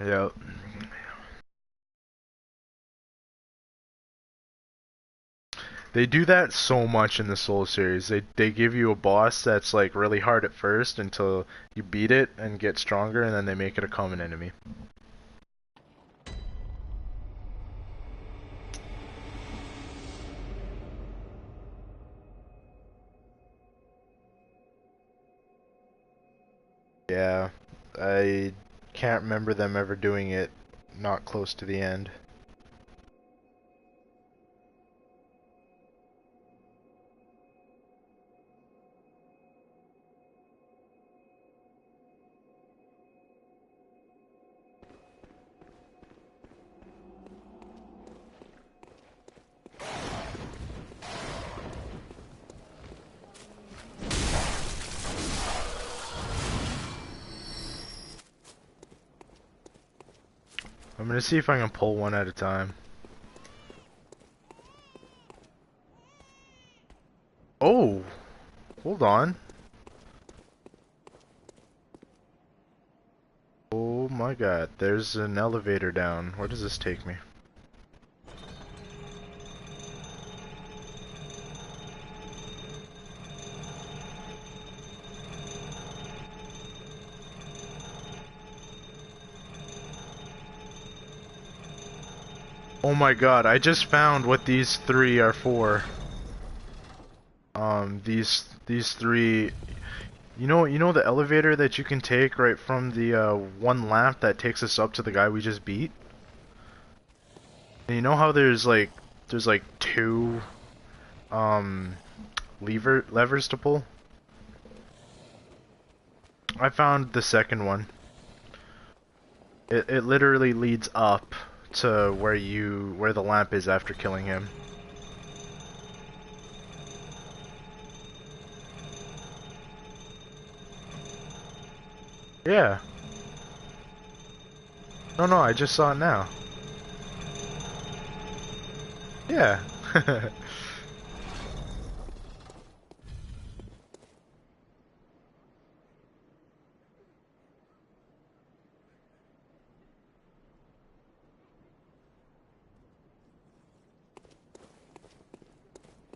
Yep. They do that so much in the Soul series. They give you a boss that's like really hard at first until you beat it and get stronger, and then they make it a common enemy. Yeah, I can't remember them ever doing it not close to the end. I'm gonna see if I can pull one at a time. Oh, hold on. Oh my god, there's an elevator down. Where does this take me? Oh my god, I just found what these three are for. These three, you know the elevator that you can take right from the one lamp that takes us up to the guy we just beat? And you know how there's like two um levers to pull? I found the second one. It literally leads up to where the lamp is after killing him. Yeah. No, I just saw it now. Yeah.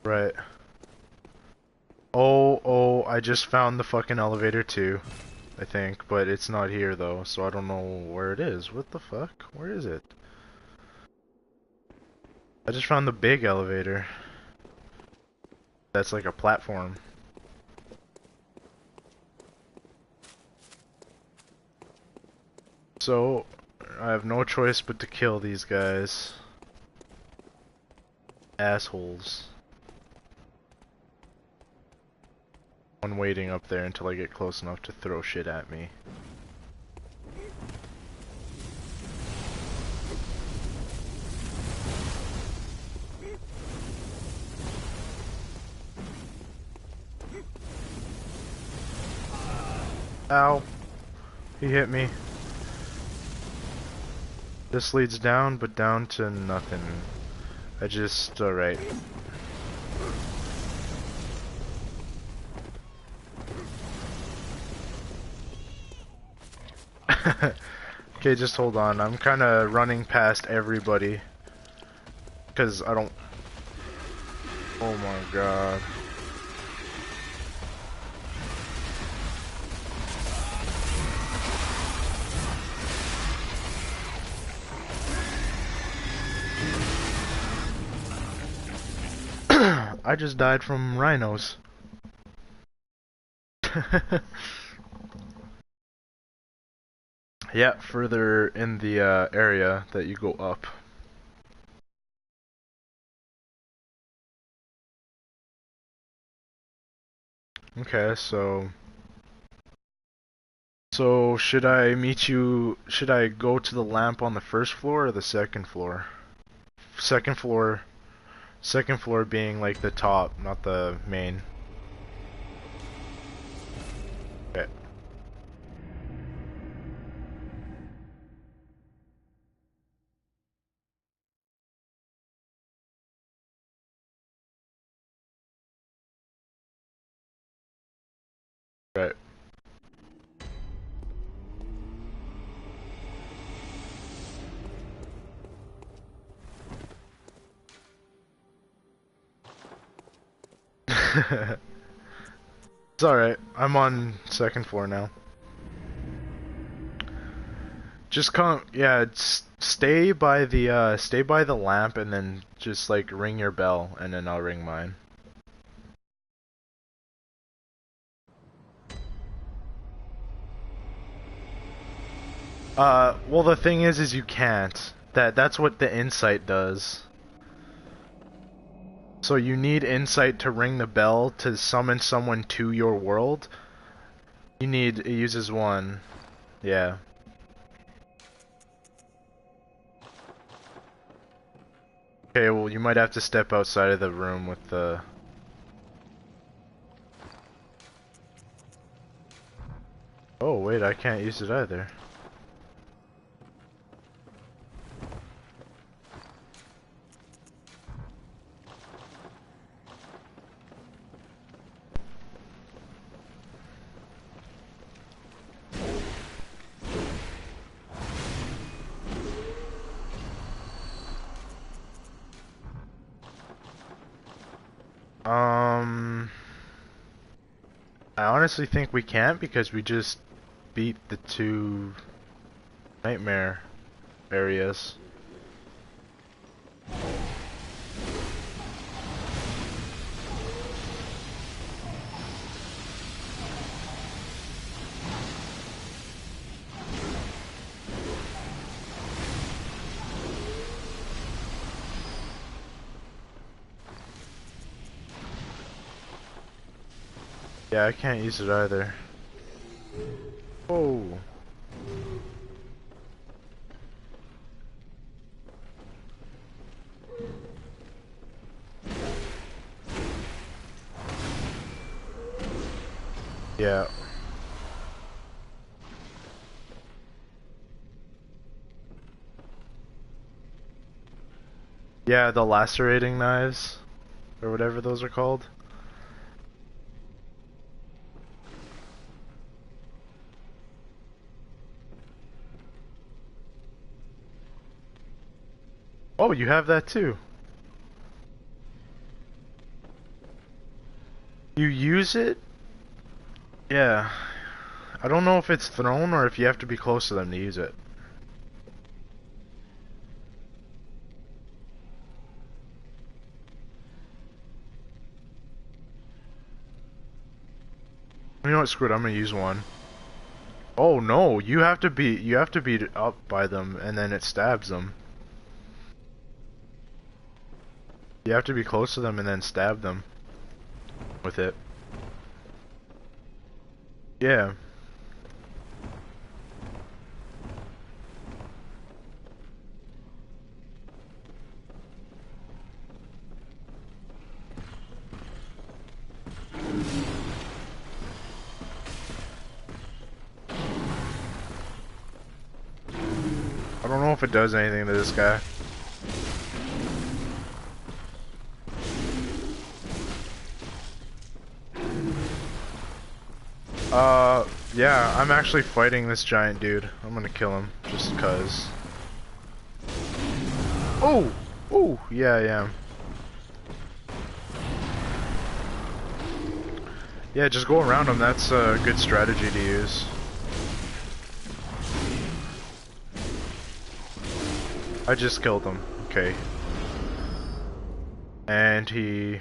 Right. Oh, I just found the fucking elevator too, I think, but it's not here though, so I don't know where it is. What the fuck? Where is it? I just found the big elevator. That's like a platform. So, I have no choice but to kill these guys. Assholes. One waiting up there until I get close enough to throw shit at me. Ow! He hit me. This leads down, but down to nothing. Alright. Okay, just hold on. I'm kinda running past everybody. Cause I don't... Oh my god. I just died from rhinos. Yeah, further in the area that you go up. Okay, so should I meet you, should I go to the lamp on the first floor or the second floor? Second floor, second floor being like the top, not the main. Okay. Right. It's alright. I'm on second floor now. Just come, yeah, stay by the lamp and then just like ring your bell and then I'll ring mine. Well the thing is you can't. That's what the insight does. So you need insight to ring the bell to summon someone to your world. It uses one. Yeah. Okay, well you might have to step outside of the room with the... Oh wait, I can't use it either. I honestly think we can't because we just beat the two nightmare areas. Yeah, I can't use it either. Oh. Yeah. Yeah, the lacerating knives, or whatever those are called. Oh, you have that too. You use it? Yeah. I don't know if it's thrown or if you have to be close to them to use it. You know what, screw it, I'm gonna use one. Oh no, you have to be up by them and then it stabs them. You have to be close to them and then stab them with it. Yeah. I don't know if it does anything to this guy. Yeah, I'm actually fighting this giant dude. I'm gonna kill him, just cuz. Oh! Oh! Yeah, I am. Yeah, just go around him, that's a good strategy to use. I just killed him. Okay. And he...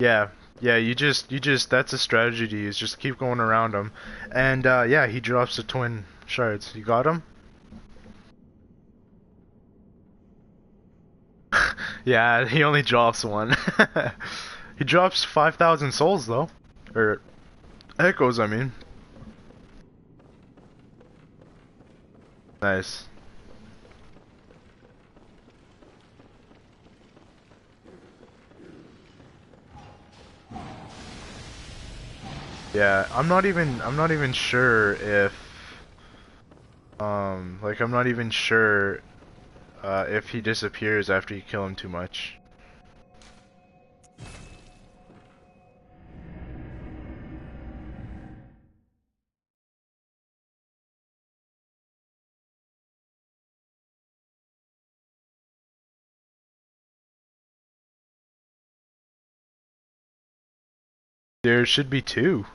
Yeah, yeah, that's a strategy to use. Just keep going around him. And, yeah, he drops the twin shards. You got him? Yeah, he only drops one. He drops 5,000 souls, though. Or, echoes, I mean. Nice. Yeah, I'm not even sure if, like, I'm not even sure, if he disappears after you kill him too much. There should be two.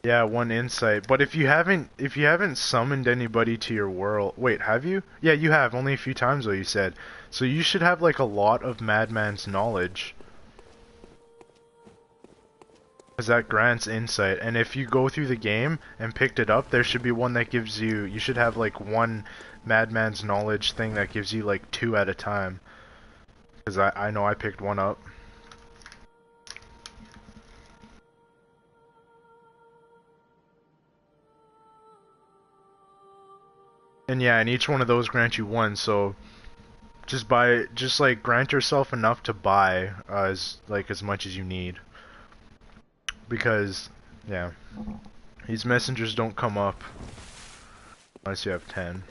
Yeah, one insight. But if you haven't summoned anybody to your world, wait, have you? Yeah, you have only a few times though, you said. So you should have like a lot of Madman's knowledge. Because that grants insight. And if you go through the game and picked it up, there should be one that gives you should have like one Madman's knowledge thing that gives you like two at a time. Because I know I picked one up. And yeah, and each one of those grants you one, so just like grant yourself enough to buy as much as you need. Because yeah, these messengers don't come up unless you have 10.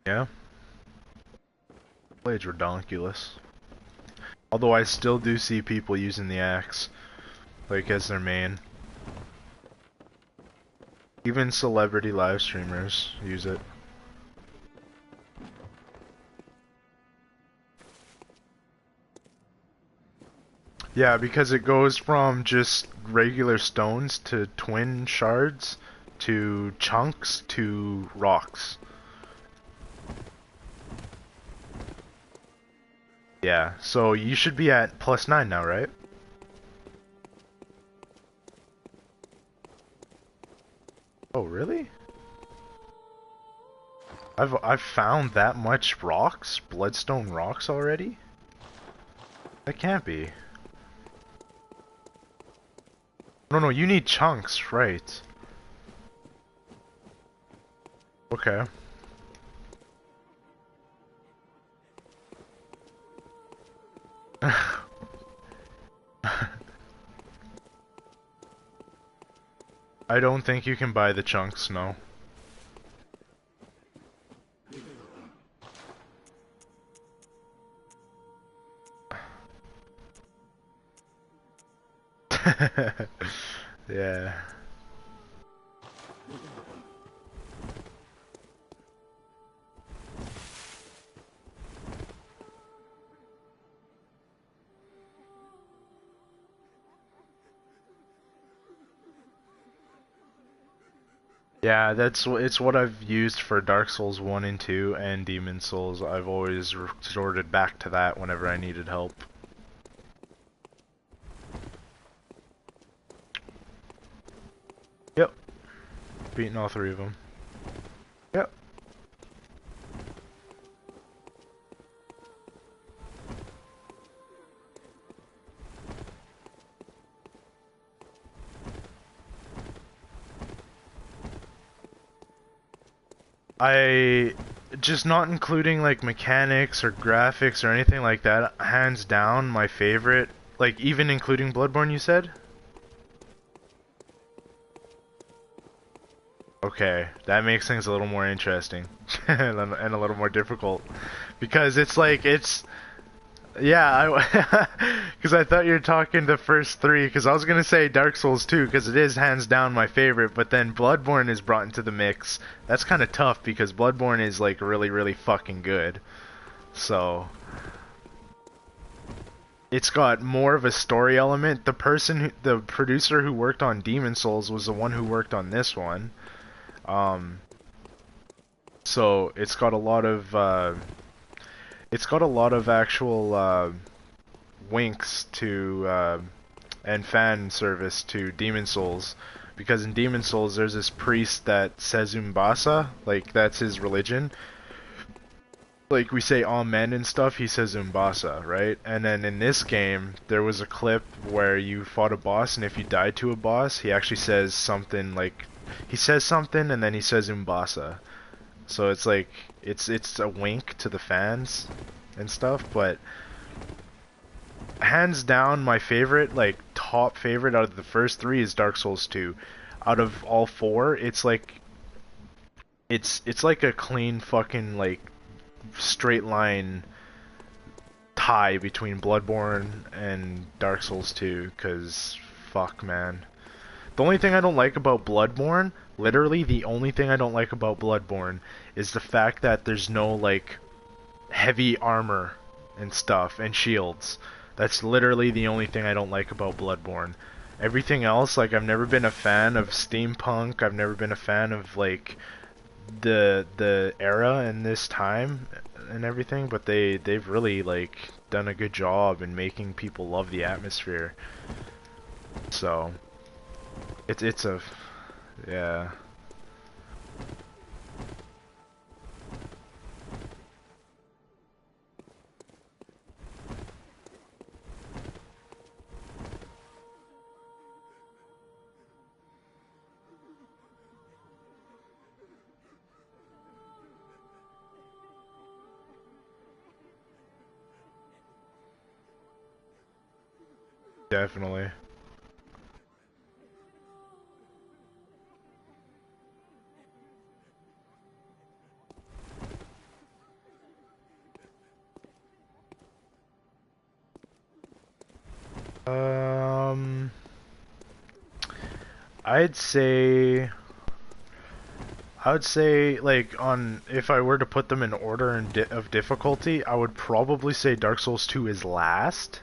Yeah. Blade's redonkulous. Although I still do see people using the axe, like as their main. Even celebrity live streamers use it. Yeah, because it goes from just regular stones to twin shards to chunks to rocks. Yeah, so you should be at +9 now, right? Oh, really? I've found that much rocks, bloodstone rocks already? That can't be. No, no, you need chunks, right? Okay. I don't think you can buy the chunks, no. Yeah. Yeah, it's what I've used for Dark Souls 1 and 2 and Demon Souls. I've always resorted back to that whenever I needed help. Yep. Beating all three of them. Yep. I just not including like mechanics or graphics or anything like that. Hands down, my favorite. Like even including Bloodborne, you said? Okay, that makes things a little more interesting and a little more difficult because it's like it's yeah, because I thought you were talking the first three because I was gonna say Dark Souls 2 because it is hands down my favorite, but then Bloodborne is brought into the mix. That's kind of tough because Bloodborne is like really fucking good. So it's got more of a story element. The producer who worked on Demon Souls was the one who worked on this one. Um, so it's got a lot of actual winks to and fan service to Demon Souls, because in Demon Souls there's this priest that says Umbasa, like that's his religion, like we say amen and stuff, he says umbasa, right? And then in this game, there was a clip where you fought a boss, and if you died to a boss, he actually says something like, he says something and then he says umbasa. So it's like, it's a wink to the fans and stuff, but hands down my favorite, like top favorite out of the first three is Dark Souls 2. Out of all four, it's like, it's like a clean fucking like straight line tie between Bloodborne and Dark Souls 2, cause fuck man. The only thing I don't like about Bloodborne, literally the only thing I don't like about Bloodborne is the fact that there's no like heavy armor and stuff and shields. That's literally the only thing I don't like about Bloodborne. Everything else, like I've never been a fan of steampunk, I've never been a fan of like the era in this time and everything, but they've really like done a good job in making people love the atmosphere. So it's a yeah. Definitely. Um, I'd say I would say like on if I were to put them in order of difficulty, I would probably say Dark Souls 2 is last,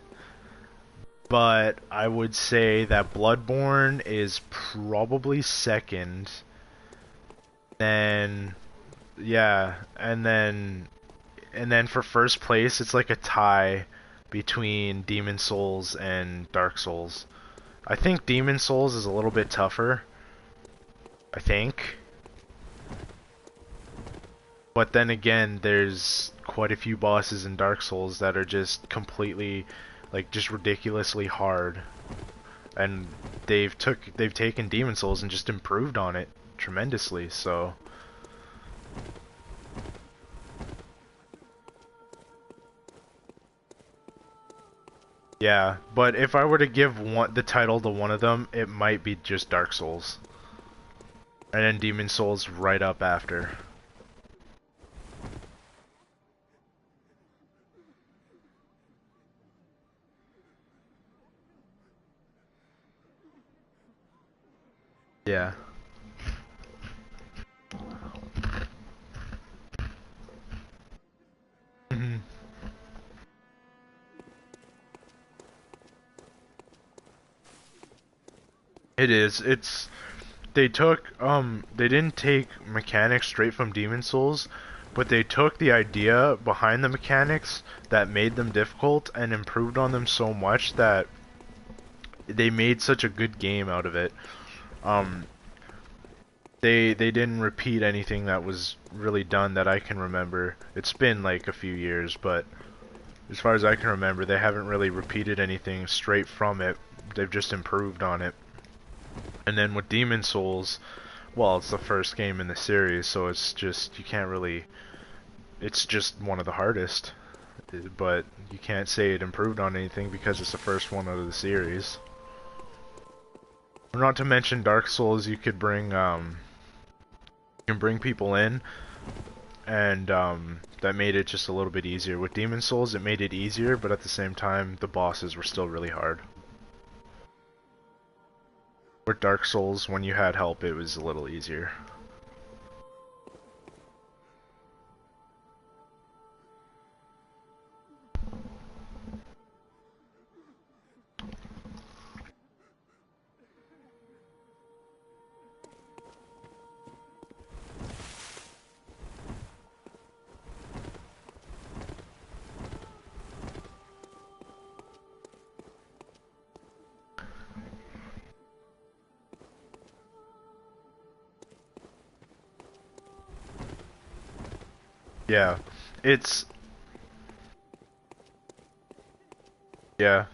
but I would say that Bloodborne is probably second. Then yeah, and then for first place, it's like a tie between Demon Souls and Dark Souls. I think Demon Souls is a little bit tougher, I think. But then again, there's quite a few bosses in Dark Souls that are just completely, like, just ridiculously hard. And they've taken Demon Souls and just improved on it tremendously, so yeah, but if I were to give the title to one of them, it might be just Dark Souls. And then Demon Souls right up after. Yeah. Mhm. It is. They didn't take mechanics straight from Demon Souls, but they took the idea behind the mechanics that made them difficult and improved on them so much that they made such a good game out of it. Um, they didn't repeat anything that was really done that I can remember. It's been like a few years, but as far as I can remember, they haven't really repeated anything straight from it. They've just improved on it. And then with Demon Souls, well, it's the first game in the series, so it's just, you can't really, it's just one of the hardest. But you can't say it improved on anything because it's the first one out of the series. Not to mention Dark Souls, you can bring people in, and that made it just a little bit easier. With Demon Souls, it made it easier, but at the same time, the bosses were still really hard. With Dark Souls, when you had help, it was a little easier. Yeah, it's yeah.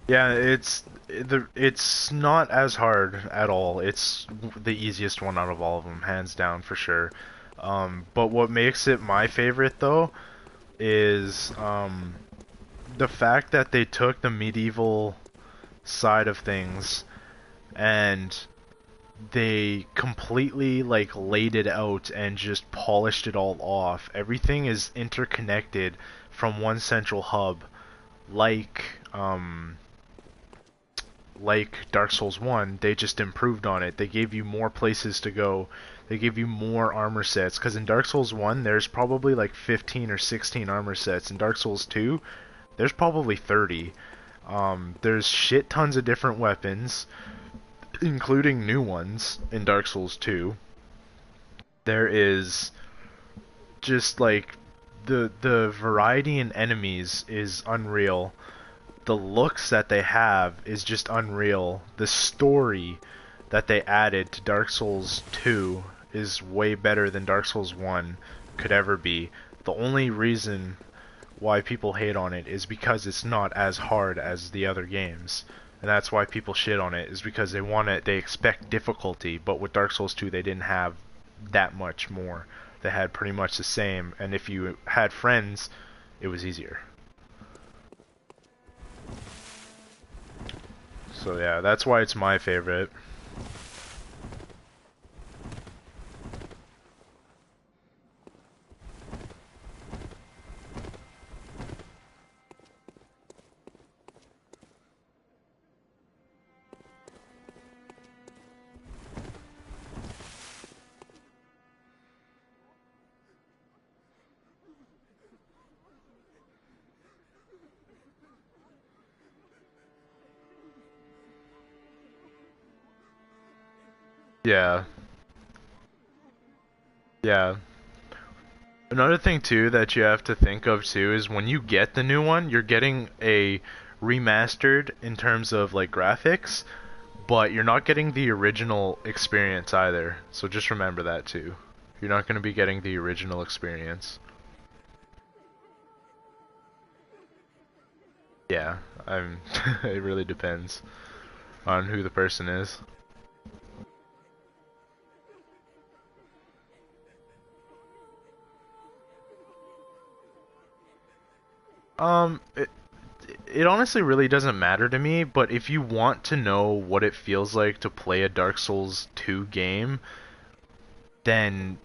Yeah, it's not as hard at all. It's the easiest one out of all of them, hands down for sure. But what makes it my favorite though is the fact that they took the medieval side of things and they completely like laid it out and just polished it all off. Everything is interconnected from one central hub, like like Dark Souls 1, they just improved on it. They gave you more places to go. They gave you more armor sets. Because in Dark Souls 1, there's probably like 15 or 16 armor sets. In Dark Souls 2, there's probably 30. There's shit tons of different weapons, including new ones in Dark Souls 2. There is just like the variety in enemies is unreal. The looks that they have is just unreal. The story that they added to Dark Souls 2 is way better than Dark Souls 1 could ever be. The only reason why people hate on it is because it's not as hard as the other games. And that's why people shit on it, is because they expect difficulty, but with Dark Souls 2 they didn't have that much more. They had pretty much the same, and if you had friends, it was easier. So yeah, that's why it's my favorite. Yeah, yeah. Another thing too that you have to think of too is when you get the new one, you're getting a remastered in terms of like graphics, but you're not getting the original experience either. So just remember that too. You're not going to be getting the original experience. Yeah, I'm it really depends on who the person is. It honestly really doesn't matter to me, but if you want to know what it feels like to play a Dark Souls 2 game, then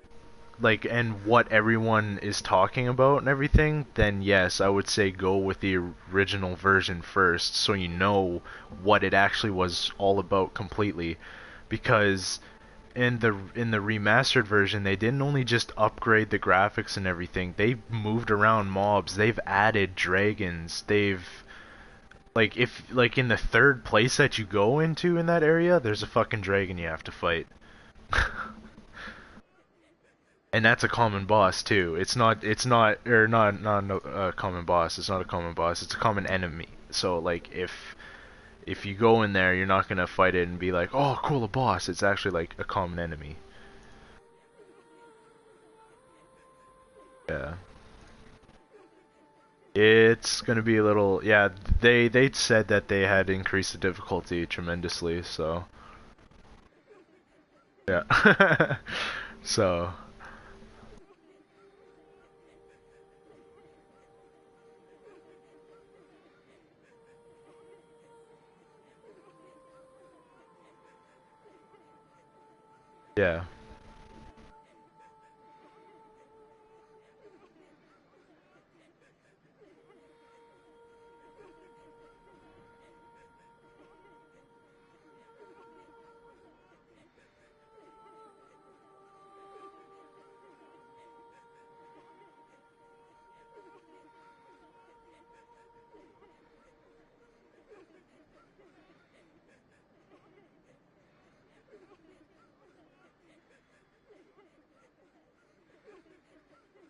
like and what everyone is talking about and everything, then yes, I would say go with the original version first so you know what it actually was all about completely because in the remastered version they didn't only just upgrade the graphics and everything, they moved around mobs, they've added dragons, they've like if like in the third place that you go into in that area, there's a fucking dragon you have to fight. And that's a common boss too. It's not or not a common boss. It's not a common boss. It's a common enemy. So like if you go in there, you're not gonna fight it and be like, oh cool, a boss. It's actually like a common enemy. Yeah. It's gonna be a little yeah. They said that they had increased the difficulty tremendously. So yeah. So yeah.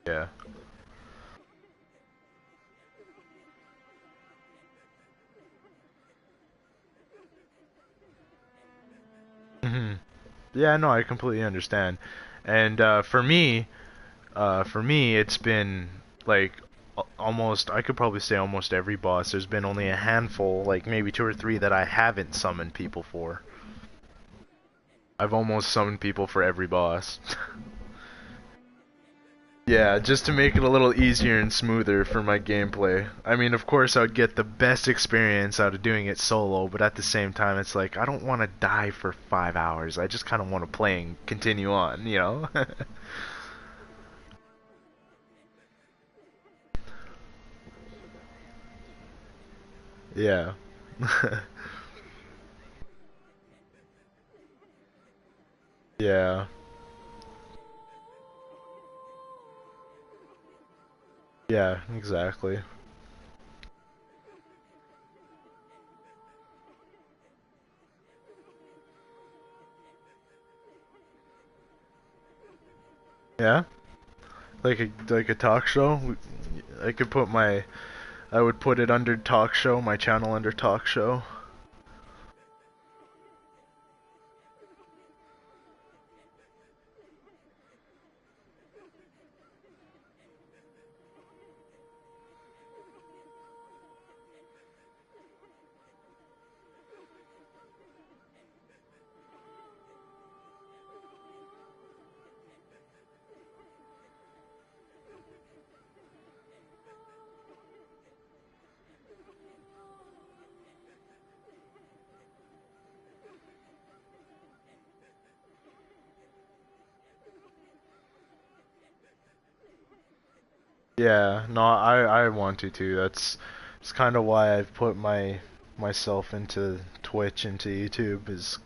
Yeah. hmm Yeah, no, I completely understand. And for me, For me, it's been like almost, I could probably say almost every boss. There's been only a handful, like maybe two or three that I haven't summoned people for. I've almost summoned people for every boss. Yeah, just to make it a little easier and smoother for my gameplay. I mean, of course, I would get the best experience out of doing it solo, but at the same time, it's like, I don't want to die for 5 hours. I just kind of want to play and continue on, you know? Yeah. Yeah. Yeah, exactly. Yeah? Like a talk show? I could put my I would put it under talk show, my channel under talk show. Yeah, no, I want to too. That's kind of why I've put myself into Twitch, into YouTube, is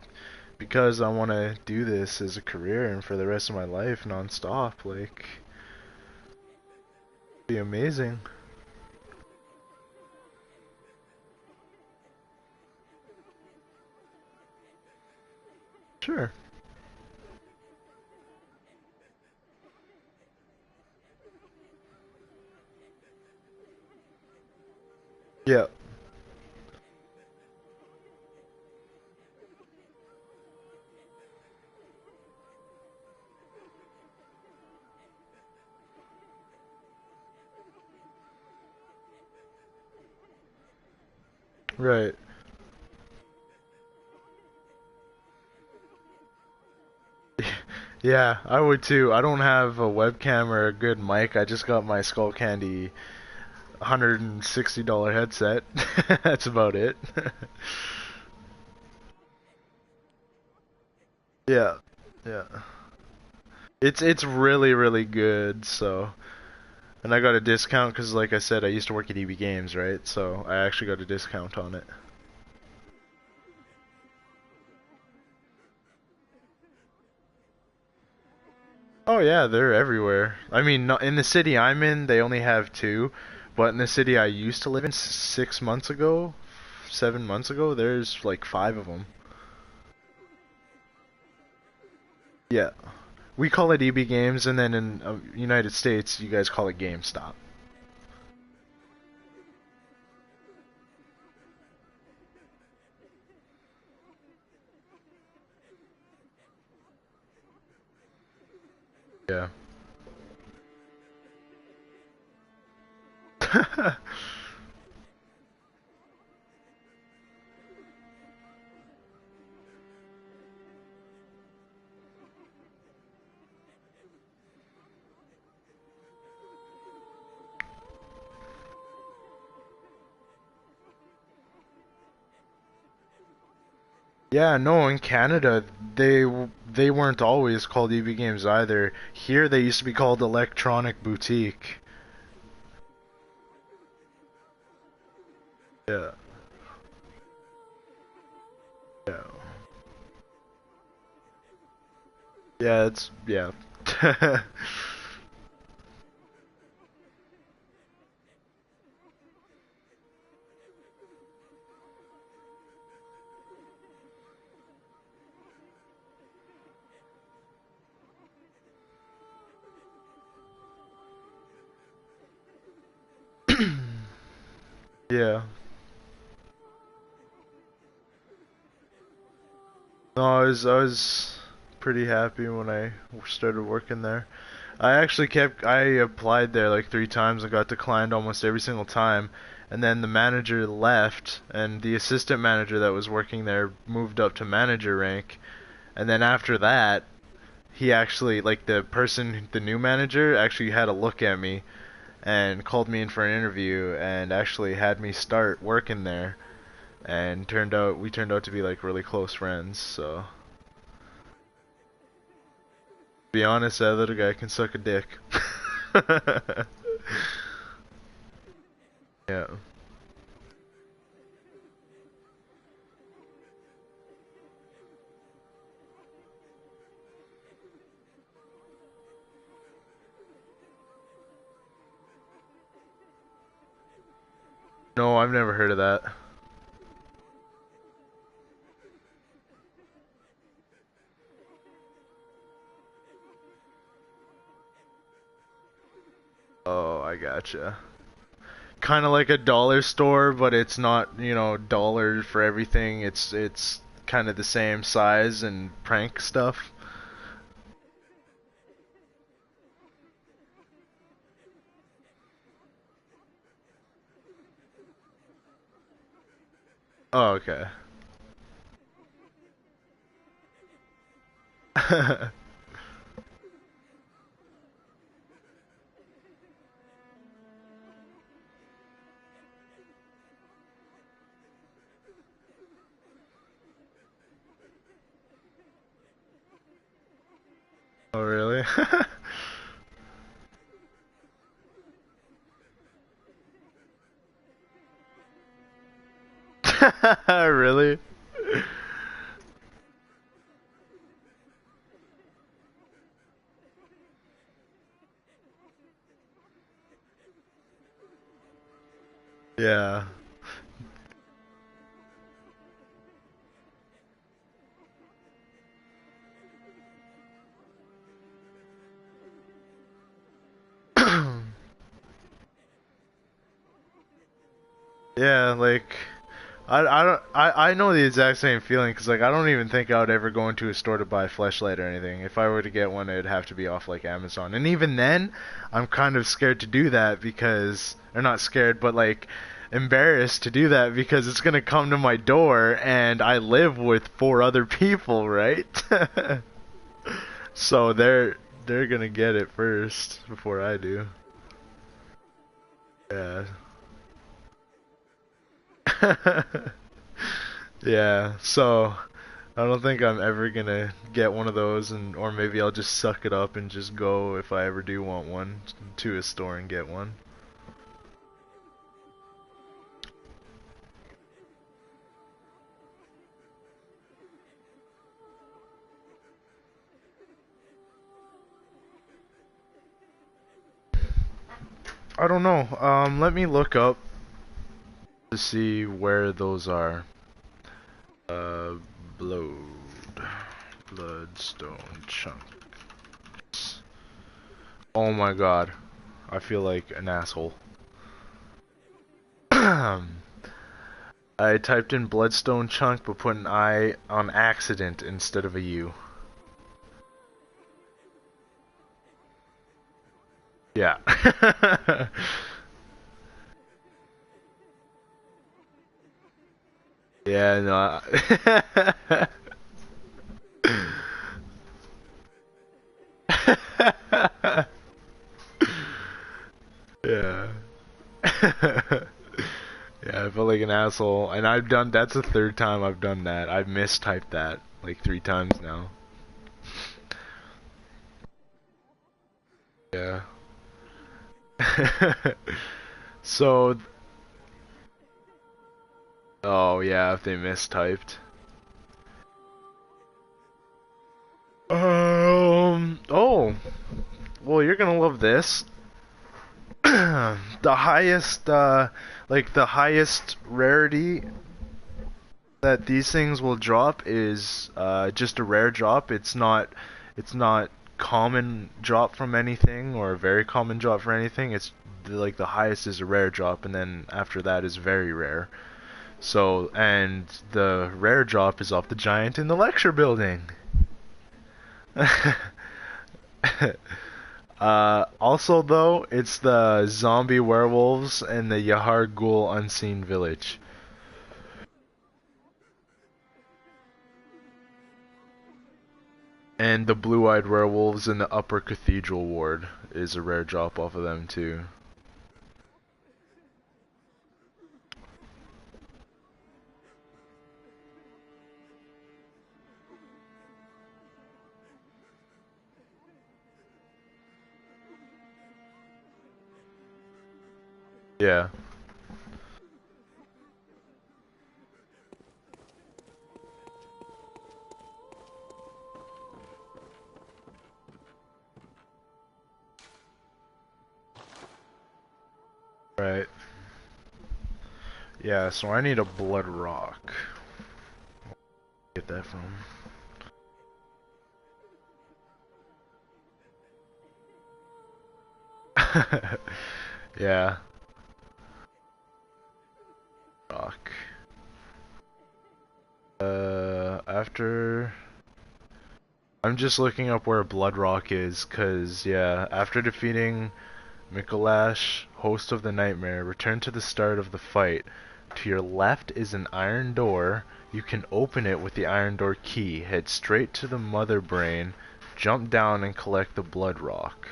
because I want to do this as a career and for the rest of my life non-stop. Like, be amazing. Sure. Yeah. Right. Yeah, I would too. I don't have a webcam or a good mic. I just got my Skull Candy $160 headset. That's about it. Yeah. Yeah. It's really really good, so and I got a discount because like I said I used to work at EB Games, right? So I actually got a discount on it. Oh yeah, they're everywhere. I mean, in the city I'm in, they only have two, but in the city I used to live in 6 months ago, 7 months ago, there's like five of them. Yeah. We call it EB Games, and then in United States, you guys call it GameStop. Yeah. Yeah, no, in Canada, they weren't always called EB Games either. Here they used to be called Electronic Boutique. Yeah. Yeah. Yeah, it's yeah. Yeah. No, I was pretty happy when I started working there. I applied there like 3 times and got declined almost every single time. And then the manager left, and the assistant manager that was working there moved up to manager rank. And then after that, he actually, like the new manager, actually had a look at me and called me in for an interview and actually had me start working there. And we turned out to be like really close friends. So, to be honest, that little guy can suck a dick. Yeah. No, I've never heard of that. Oh, I gotcha. Kind of like a dollar store, but it's not, dollar for everything. It's kind of the same size and prank stuff. Oh, okay. Oh, really? Really? Yeah. Yeah, like I know the exact same feeling because like I don't even think I would ever go into a store to buy a fleshlight or anything. If I were to get one, it'd have to be off like Amazon. And even then, I'm kind of scared to do that because, or not scared, but like embarrassed to do that because it's gonna come to my door and I live with 4 other people, right? So they're gonna get it first before I do. Yeah. Yeah, so I don't think I'm ever gonna get one of those, and or maybe I'll just suck it up and just go if I ever do want one to a store and get one. I don't know. Let me look up to see where those are. Uh, blood, bloodstone chunks. Oh my god, I feel like an asshole. I typed in bloodstone chunk but put an I on accident instead of a U. Yeah. Yeah, no. Yeah. Yeah, I feel like an asshole. And that's the third time I've done that. I've mistyped that like 3 times now. Yeah. So, oh yeah, if they mistyped. Oh, well, you're gonna love this. The highest, like the highest rarity that these things will drop is just a rare drop. It's not common drop from anything or a very common drop for anything. It's like the highest is a rare drop, and then after that is very rare. So, and the rare drop is off the giant in the lecture building. Also though, it's the zombie werewolves and the Yahar Ghul Unseen Village. And the blue-eyed werewolves in the upper cathedral ward is a rare drop off of them too. Yeah. Right. Yeah, so I need a blood rock. Get that from. Yeah. Rock. After... I'm just looking up where Blood Rock is, cause, yeah, after defeating Mikolash, host of the nightmare, return to the start of the fight. To your left is an iron door. You can open it with the iron door key. Head straight to the mother brain, jump down and collect the blood rock.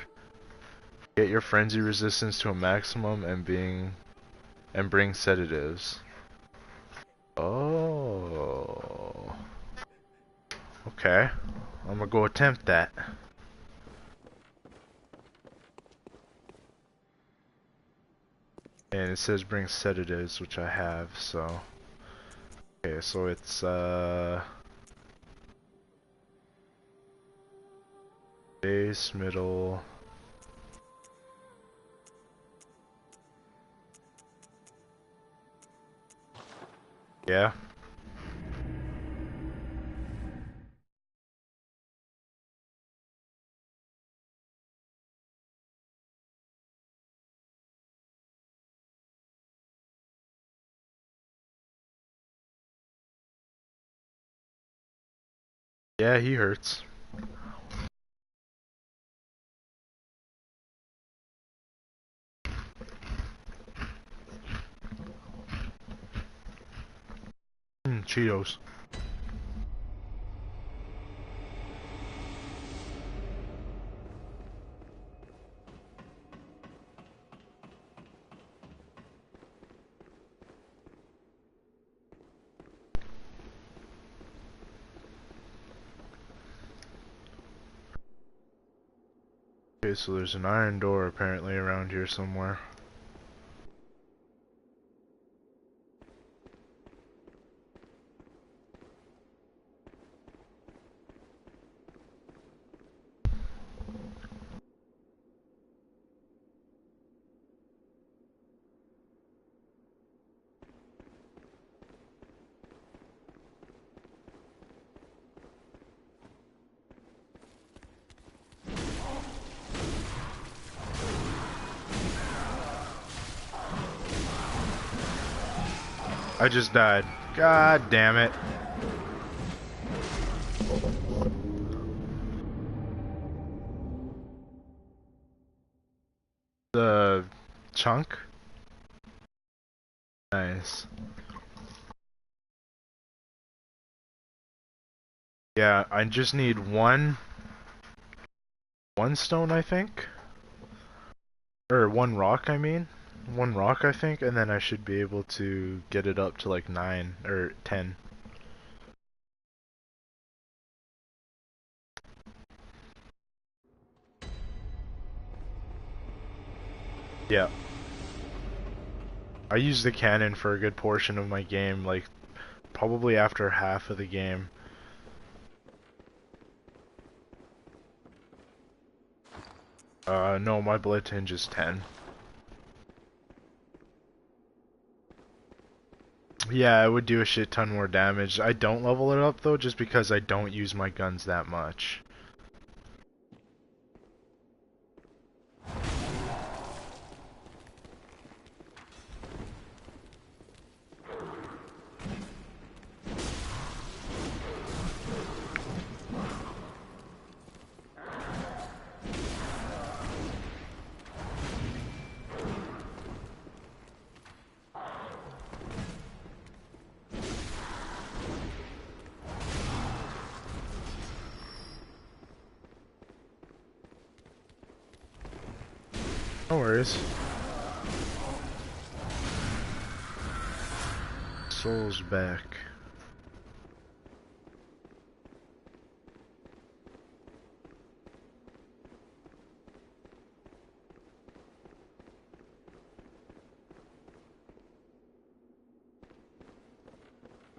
Get your frenzy resistance to a maximum and bring sedatives. Oh. Okay. I'm gonna go attempt that. And it says bring sedatives, which I have, so... Okay, so it's, base, middle... Yeah? Yeah, he hurts. Cheetos. Okay, so there's an iron door apparently around here somewhere. I just died. God damn it. The chunk? Nice. Yeah, I just need one stone, I think. Or one rock, I mean. One rock, I think, and then I should be able to get it up to like 9 or 10. Yeah. I use the cannon for a good portion of my game, like probably after half of the game. No, my blitz hinge is 10. Yeah, it would do a shit ton more damage. I don't level it up though, just because I don't use my guns that much. No worries. Soul's back.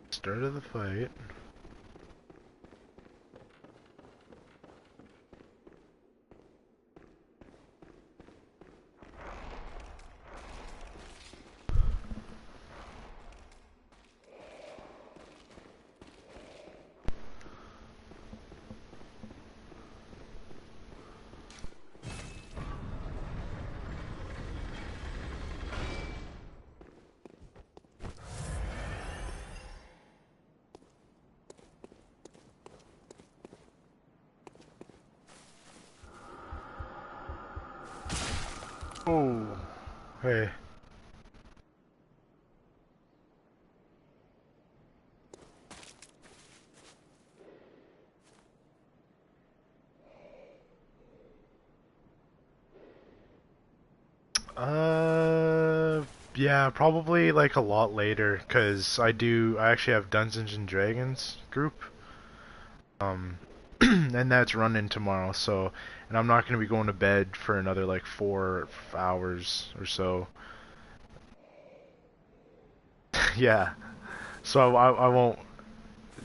Start of the fight. Oh, hey. Yeah, probably like a lot later, cause I actually have Dungeons and Dragons group, and that's running tomorrow, so, and I'm not gonna be going to bed for another like 4 hours or so. Yeah, so I won't,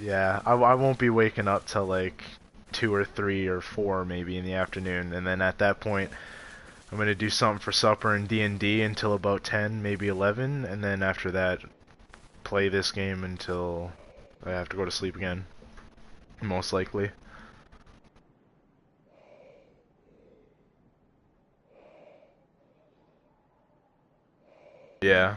yeah, I won't be waking up till like 2 or 3 or 4 maybe in the afternoon, and then at that point, I'm gonna do something for supper and D&D until about 10, maybe 11, and then after that, play this game until I have to go to sleep again, most likely. Yeah.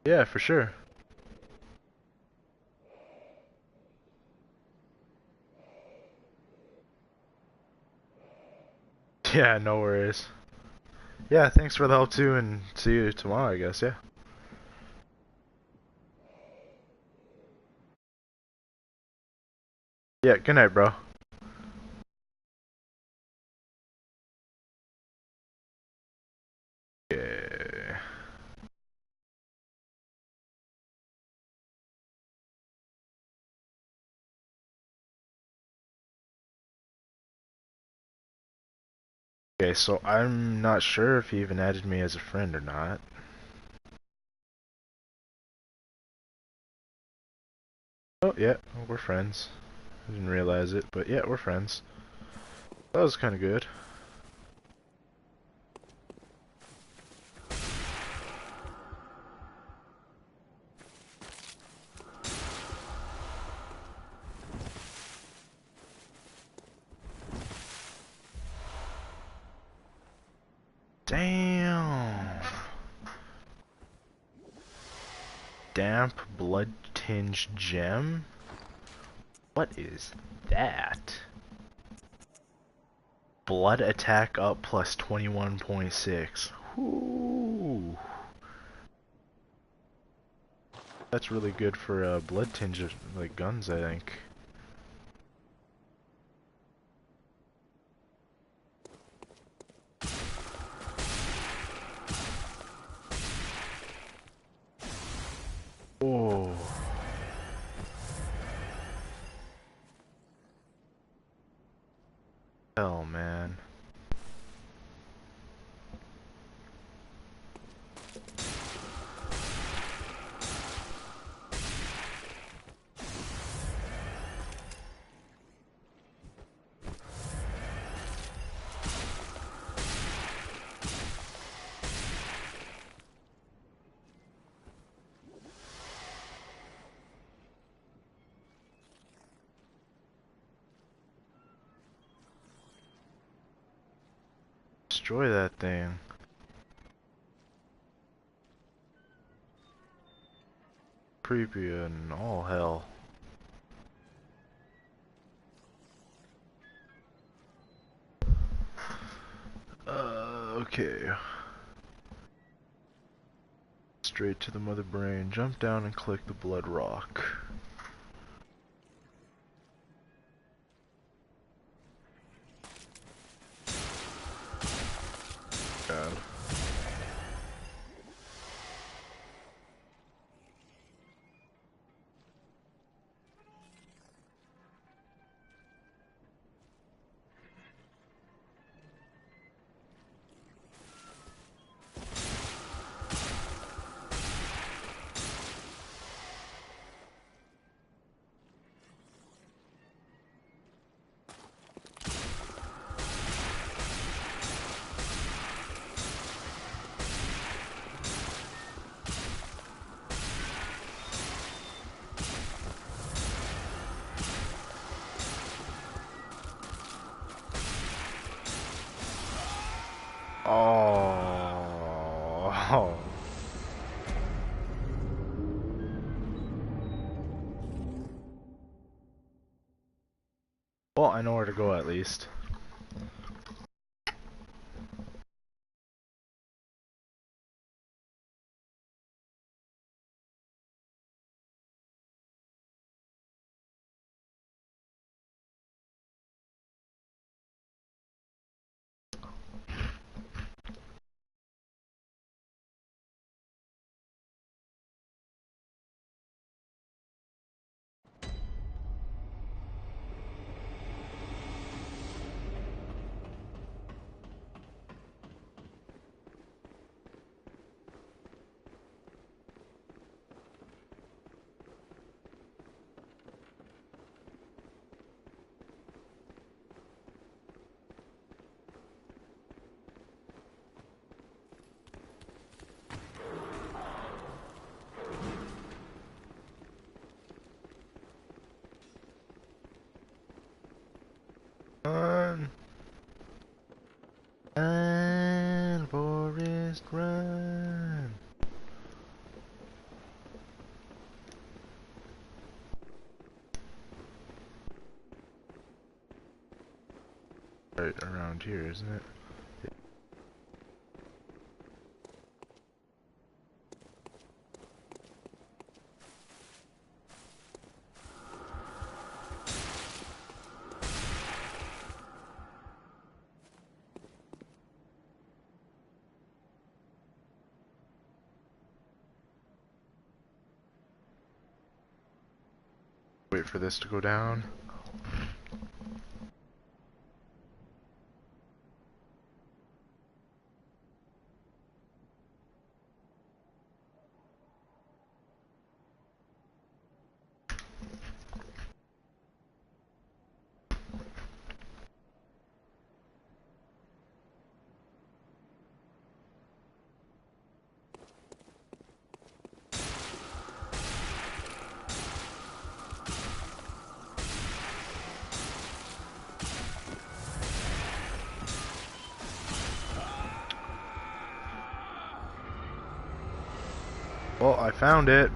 Yeah, for sure. Yeah, no worries. Yeah, thanks for the help too, and see you tomorrow, I guess, yeah. Yeah, good night, bro. Yeah. Okay, so I'm not sure if he even added me as a friend or not. Oh, yeah, we're friends. I didn't realize it, but yeah, we're friends. That was kind of good. Damn. Damp blood tinged gem? What is that? Blood attack up plus 21.6. Ooh. That's really good for blood tinge like guns, I think. Oh. Hell, man. Destroy that thing. Creepy and all hell. Okay. Let's straight to the mother brain. Jump down and click the blood rock. God. Oh. Well, I know where to go at least. Run, Forest, run. Right around here, isn't it? Wait for this to go down. Well, I found it.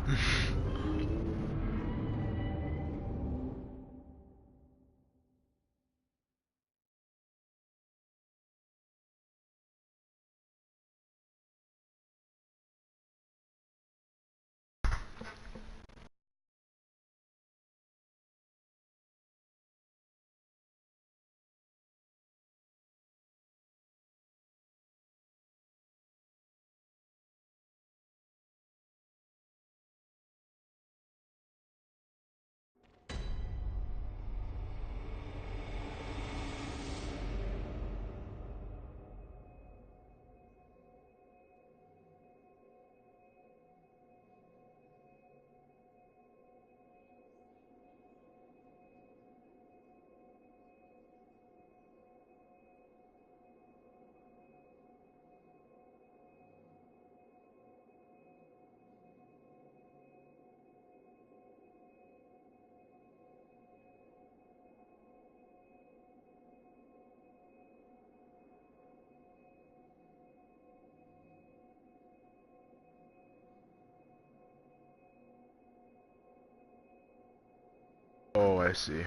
Oh, I see.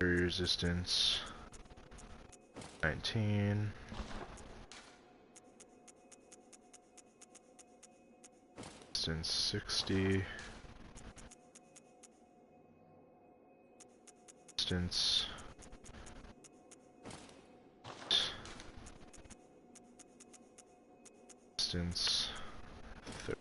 Barriers resistance 19. Resistance 60. Resistance. Resistance 30.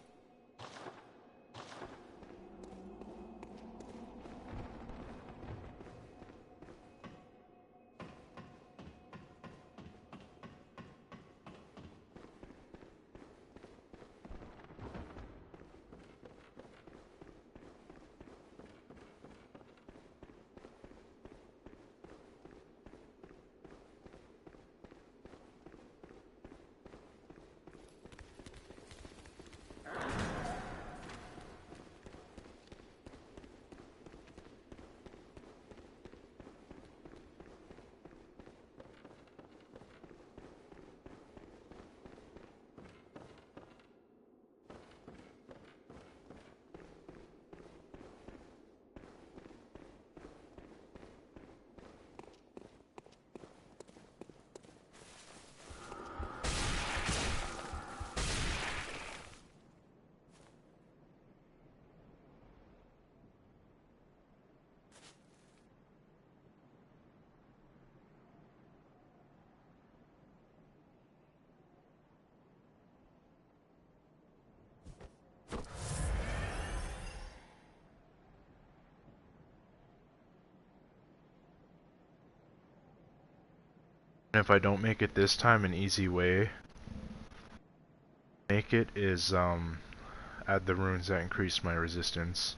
And if I don't make it this time, an easy way to make it is add the runes that increase my resistance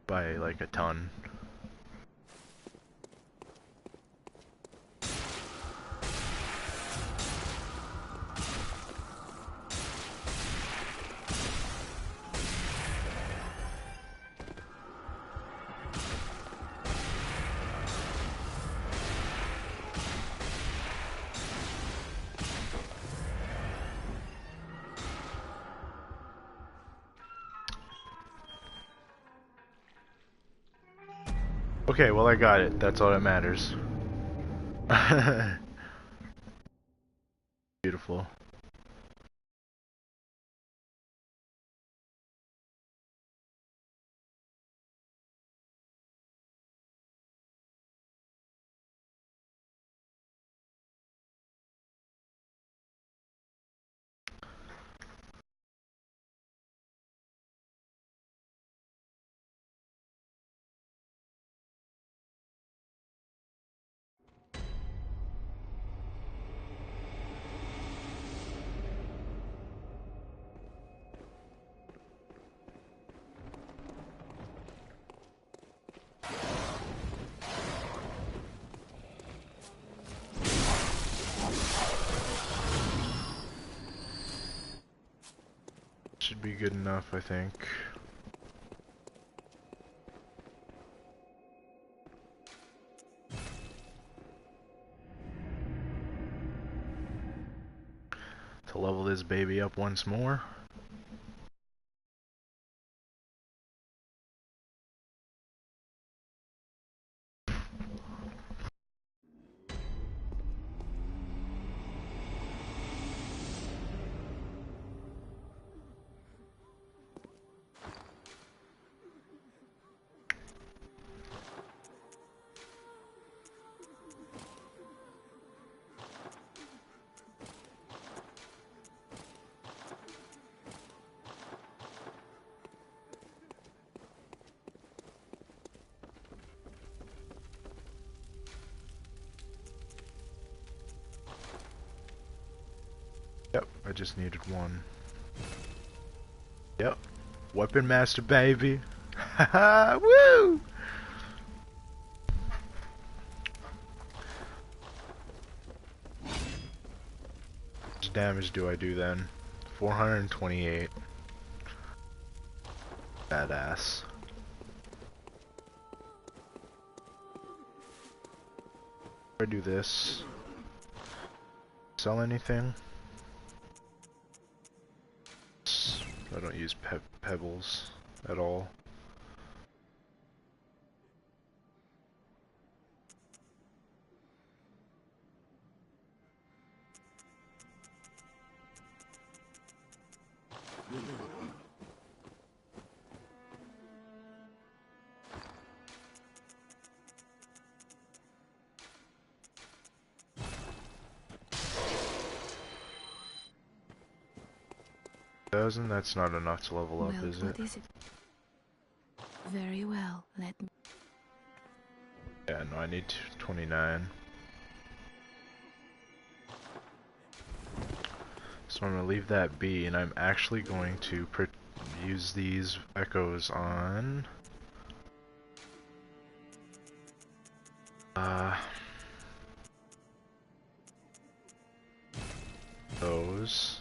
by like a ton. Okay, well I got it. That's all that matters. Beautiful. Should be good enough, I think. To level this baby up once more. Yep, I just needed one. Yep, Weapon Master baby. Haha, woo! How much damage do I do then? 428. Badass. If I do this, sell anything? I don't use pebbles at all. 1,000? That's not enough to level up, Well, is what it? is it? Very well, let me... Yeah, no, I need 29. So I'm going to leave that be, and I'm actually going to use these echoes on... those.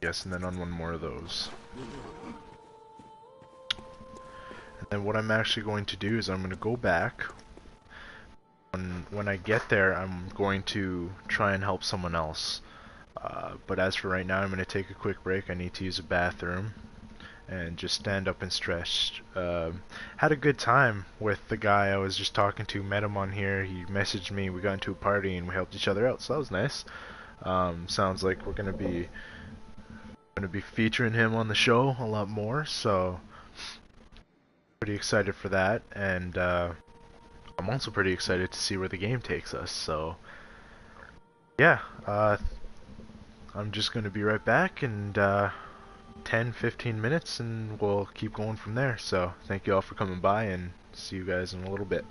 Yes, and then on one more of those. And then what I'm actually going to do is I'm going to go back. When I get there, I'm going to try and help someone else. But as for right now, I'm going to take a quick break. I need to use a bathroom and just stand up and stretch. Had a good time with the guy I was just talking to. Met him on here. He messaged me. We got into a party and we helped each other out. So that was nice. Sounds like we're going to be featuring him on the show a lot more. So pretty excited for that. And I'm also pretty excited to see where the game takes us. So yeah, I'm just going to be right back, and 10-15 minutes, and we'll keep going from there. So thank you all for coming by, and see you guys in a little bit.